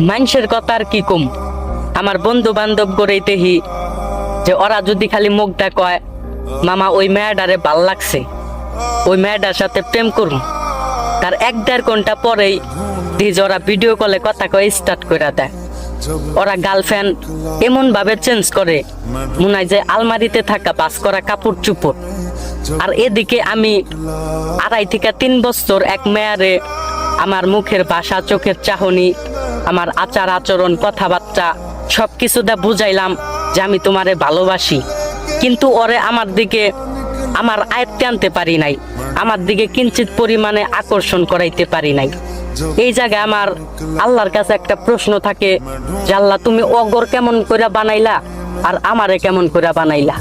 মানুষের কথা আর কি কম, আমার বন্ধু বান্ধব করেই দেহি যে ওরা যদি খালি মুখটা কয় মামা ওই মেয়েটারে ভাল লাগছে, ওই মেয়েটার সাথে প্রেম করুন, তার 1-1.5 ঘন্টা পরেই দিজ ওরা ভিডিও কলে কথা কয়ে স্টার্ট করে দেয়। ওরা গার্লফ্রেন্ড এমন ভাবে চেঞ্জ করে মনে হয় যে আলমারিতে থাকা বাস করা কাপড় চুপড়। আর এদিকে আমি 2.5 থেকে 3 বছর এক মেয়ারে আমার মুখের ভাষা, চোখের চাহনি, আমার আচার আচরণ, কথাবার্তা সবকিছুটা বুঝাইলাম যে আমি তোমারে ভালোবাসি, কিন্তু ওরে আমার দিকে আমার আয়ত্তে আনতে পারি নাই, আমার দিকে কিঞ্চিত পরিমাণে আকর্ষণ করাইতে পারি নাই। এই জায়গায় আমার আল্লাহর কাছে একটা প্রশ্ন থাকে যে আল্লাহ তুমি অগর কেমন করে বানাইলা আর আমারে কেমন করে বানাইলা।